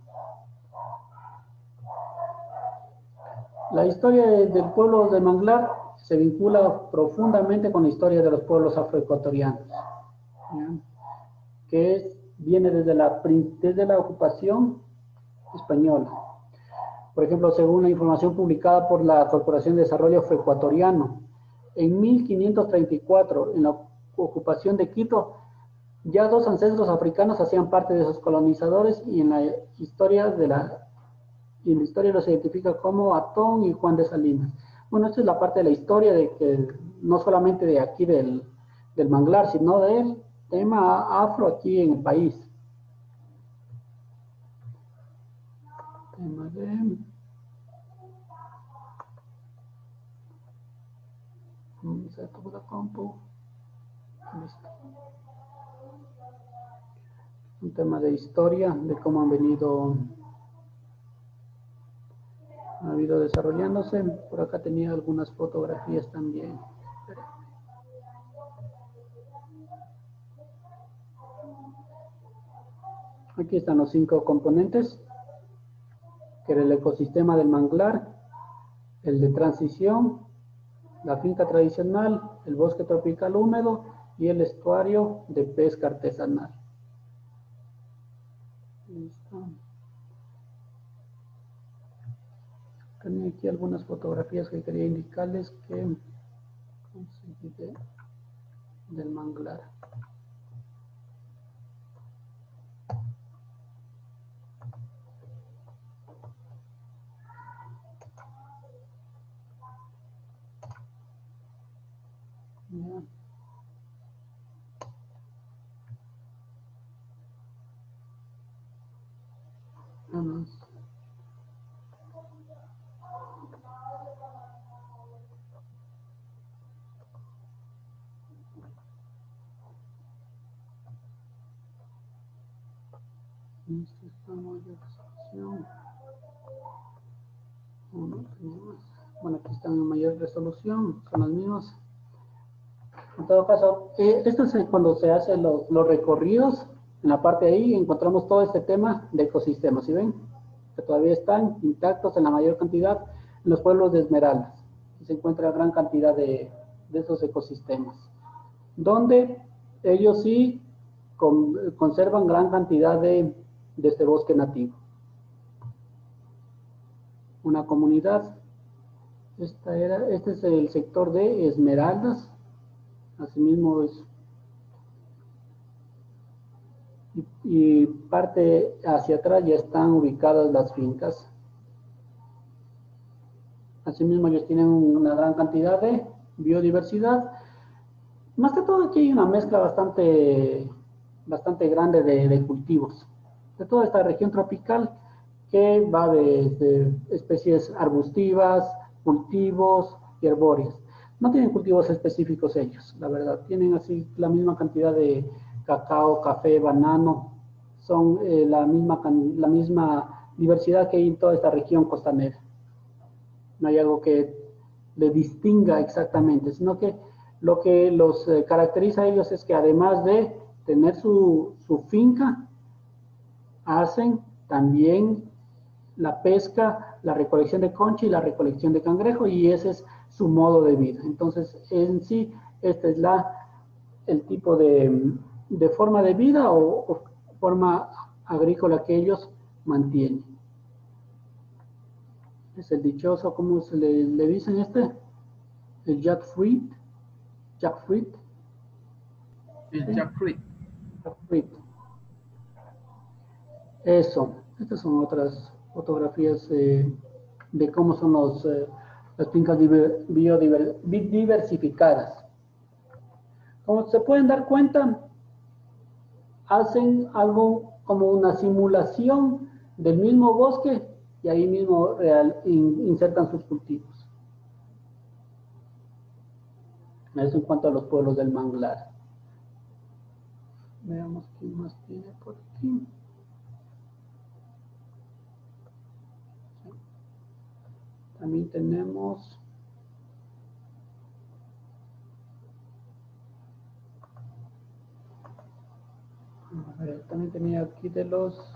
La historia del pueblo de manglar se vincula profundamente con la historia de los pueblos afroecuatorianos, ¿ya? Que viene desde la ocupación española. Por ejemplo, según la información publicada por la Corporación de Desarrollo Afroecuatoriano, en 1534, en la ocupación de Quito, ya 2 ancestros africanos hacían parte de esos colonizadores, y en la historia los identifica como Atón y Juan de Salinas. Bueno, esta es la parte de la historia de que no solamente de aquí del manglar, sino del tema afro aquí en el país. Tema de un tema de historia de cómo ha habido desarrollándose. Por acá tenía algunas fotografías también. Aquí están los 5 componentes, que era el ecosistema del manglar, el de transición, la finca tradicional, el bosque tropical húmedo y el estuario de pesca artesanal. Listo. Tenía aquí algunas fotografías que quería indicarles que conseguí. del manglar. Ya. Vamos. Esto está mayor resolución. Bueno, aquí están en mayor resolución, son las mismas. En todo caso, esto es cuando se hacen los recorridos. En la parte de ahí encontramos todo este tema de ecosistemas. ¿Sí ven? Que todavía están intactos en la mayor cantidad en los pueblos de Esmeraldas. Aquí se encuentra gran cantidad de esos ecosistemas. Donde ellos sí conservan gran cantidad de este bosque nativo. Una comunidad. Este es el sector de Esmeraldas. Asimismo es. Y parte hacia atrás ya están ubicadas las fincas. Asimismo ellos tienen una gran cantidad de biodiversidad. Más que todo aquí hay una mezcla bastante grande de cultivos. De toda esta región tropical que va desde especies arbustivas, cultivos y arbóreas. No tienen cultivos específicos ellos, la verdad. Tienen así la misma cantidad de cacao, café, banano. Son la misma diversidad que hay en toda esta región costanera. No hay algo que le distinga exactamente, sino que lo que los caracteriza a ellos es que además de tener su finca, hacen también la pesca, la recolección de concha y la recolección de cangrejo, y ese es su modo de vida. Entonces, en sí, este es el tipo de forma de vida o forma agrícola que ellos mantienen. Es el dichoso, ¿cómo se le dicen este? El jackfruit. Jackfruit. El jackfruit. Jackfruit. Eso. Estas son otras fotografías de cómo son las fincas biodiversificadas. Como se pueden dar cuenta, hacen algo como una simulación del mismo bosque y ahí mismo insertan sus cultivos. Eso en cuanto a los pueblos del manglar. Veamos quién más tiene por aquí. También tenemos a ver, también tenía aquí de los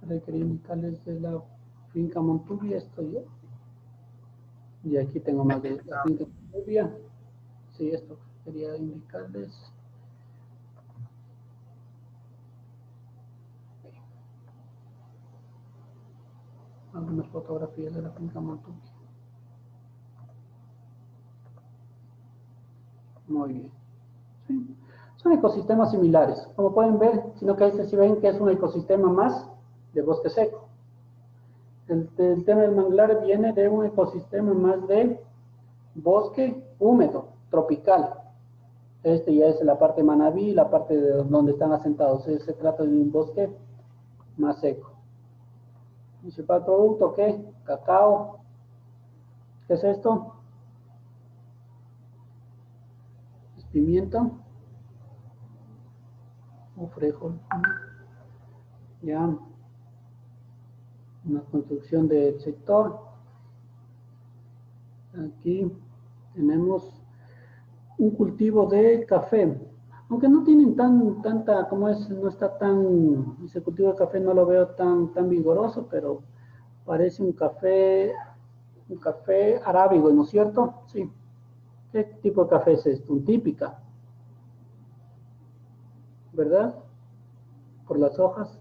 requerimientos de la finca Montubia, esto yo. Y aquí tengo más de la finca Montubia. Sí, esto quería indicarles. Algunas fotografías de la finca Montubia. Muy bien. Sí. Son ecosistemas similares, como pueden ver, sino que este sí ven que es un ecosistema más de bosque seco. El tema del manglar viene de un ecosistema más de bosque húmedo, tropical. Este ya es la parte Manabí, la parte de donde están asentados. Se trata de un bosque más seco. Principal producto, ¿qué? Cacao. ¿Qué es esto? Es pimienta. O frijol. Ya. Una construcción del sector. Aquí tenemos un cultivo de café. Aunque no tienen tanta, como es, no está tan, ese cultivo de café no lo veo tan vigoroso, pero parece un café arábigo, ¿no es cierto? Sí. ¿Qué tipo de café es esto? Un típica, ¿verdad? Por las hojas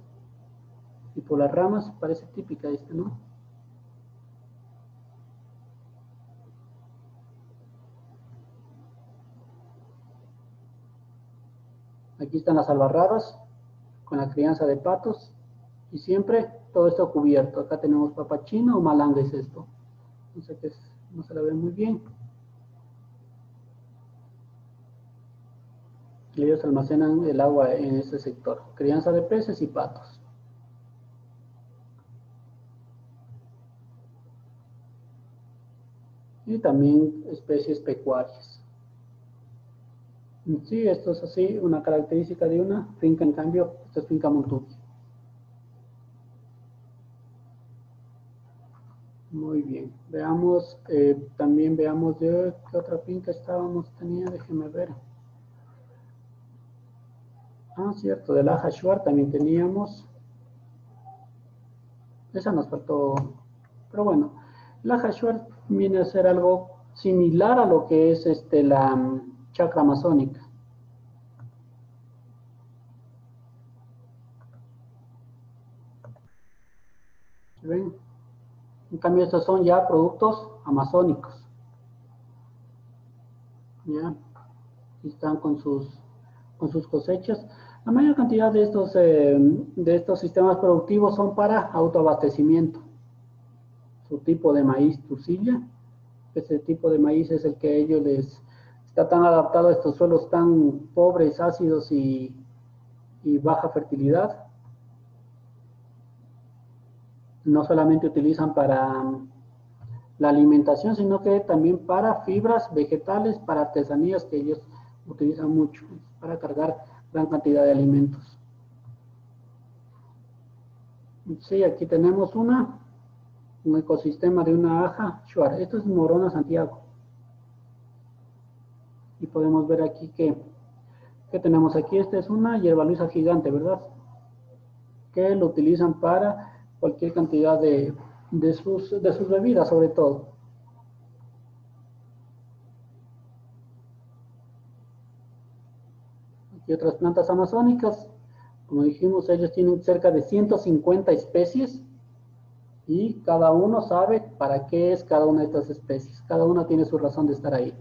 y por las ramas parece típica este, ¿no? Aquí están las albarradas con la crianza de patos y siempre todo esto cubierto. Acá tenemos papachino o malanga es esto. No sé qué es, no se la ve muy bien. Y ellos almacenan el agua en este sector. Crianza de peces y patos. Y también especies pecuarias. Sí, esto es así, una característica de una finca, en cambio, esta es finca Montuqui. Muy bien, veamos, también veamos de qué otra finca tenía, déjenme ver. Ah, cierto, de la Shuar también teníamos. Esa nos faltó, pero bueno, la Shuar viene a ser algo similar a lo que es la chacra amazónica. ¿Ven? En cambio, estos son ya productos amazónicos. ¿Ya? Y están con sus cosechas. La mayor cantidad de estos sistemas productivos son para autoabastecimiento. Su tipo de maíz, turcilla. Ese tipo de maíz es el que a ellos les está tan adaptado a estos suelos tan pobres, ácidos y baja fertilidad. No solamente utilizan para la alimentación, sino que también para fibras vegetales, para artesanías que ellos utilizan mucho, para cargar gran cantidad de alimentos. Sí, aquí tenemos un ecosistema de una aja shuar. Esto es Morona Santiago. Y podemos ver aquí que tenemos aquí. Esta es una hierba luisa gigante, ¿verdad? Que lo utilizan para cualquier cantidad de sus bebidas, sobre todo. Aquí otras plantas amazónicas. Como dijimos, ellos tienen cerca de 150 especies y cada uno sabe para qué es cada una de estas especies. Cada una tiene su razón de estar ahí.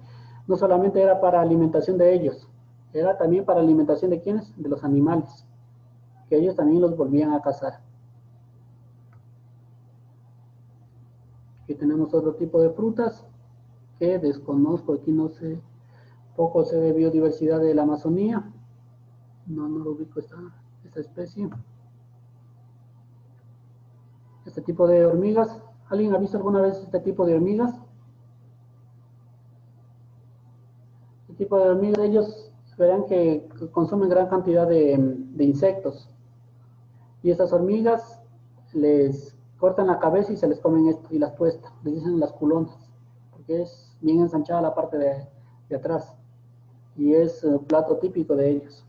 No solamente era para alimentación de ellos, era también para alimentación de ¿quiénes? De los animales, que ellos también los volvían a cazar. Aquí tenemos otro tipo de frutas que desconozco, aquí no sé, poco sé de biodiversidad de la Amazonía. No lo ubico esta especie. Este tipo de hormigas. ¿Alguien ha visto alguna vez este tipo de hormigas? Este tipo de hormigas, ellos verán que consumen gran cantidad de insectos. Y estas hormigas les cortan la cabeza y se les comen esto y las tuestan. Les dicen las culonas, porque es bien ensanchada la parte de atrás. Y es plato típico de ellos.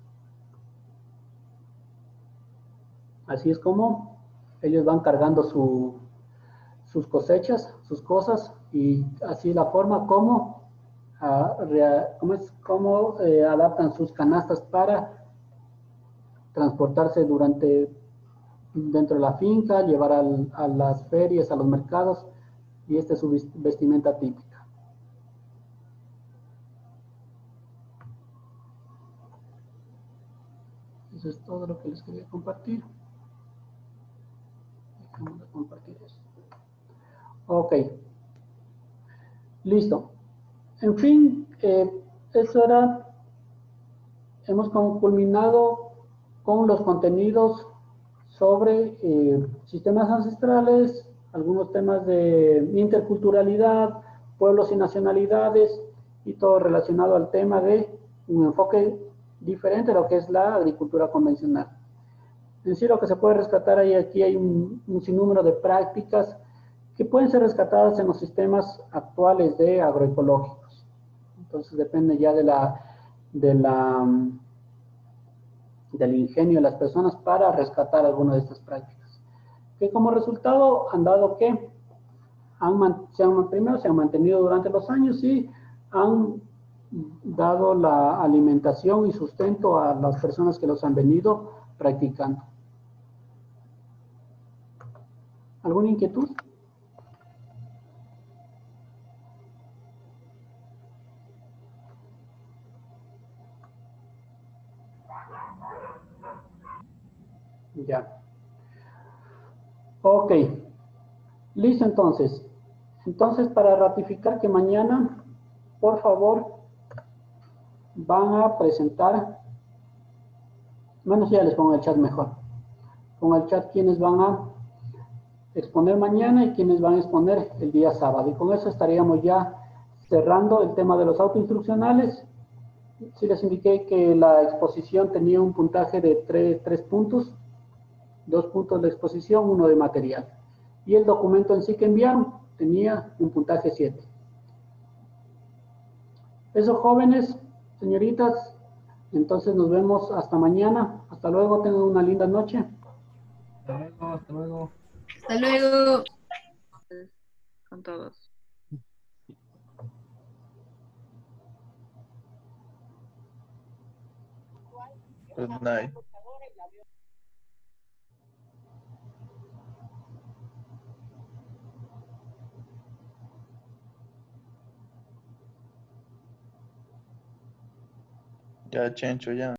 Así es como ellos van cargando sus cosechas, sus cosas, y así es la forma como adaptan sus canastas para transportarse dentro de la finca, llevar a las ferias, a los mercados, y esta es su vestimenta típica. Eso es todo lo que les quería compartir. Vamos a compartir esto. Ok. Listo. En fin, eso era, hemos culminado con los contenidos sobre sistemas ancestrales, algunos temas de interculturalidad, pueblos y nacionalidades, y todo relacionado al tema de un enfoque diferente a lo que es la agricultura convencional. En sí, lo que se puede rescatar aquí hay un sinnúmero de prácticas que pueden ser rescatadas en los sistemas actuales de agroecológicos. Entonces depende ya del ingenio de las personas para rescatar alguna de estas prácticas. Que como resultado han dado que primero se han mantenido durante los años y han dado la alimentación y sustento a las personas que los han venido practicando. ¿Alguna inquietud? Ya. Ok. Listo, entonces. Entonces, para ratificar que mañana, por favor, van a presentar, bueno, ya les pongo el chat mejor. Con el chat quienes van a exponer mañana y quienes van a exponer el día sábado. Y con eso estaríamos ya cerrando el tema de los autoinstruccionales. Sí les indiqué que la exposición tenía un puntaje de 3 puntos, 2 puntos de exposición, 1 de material. Y el documento en sí que enviaron tenía un puntaje 7. Eso, jóvenes, señoritas, entonces nos vemos hasta mañana. Hasta luego, tengan una linda noche. Hasta luego, hasta luego. Hasta luego. Con todos. Good night. Ya, Chencho, ya.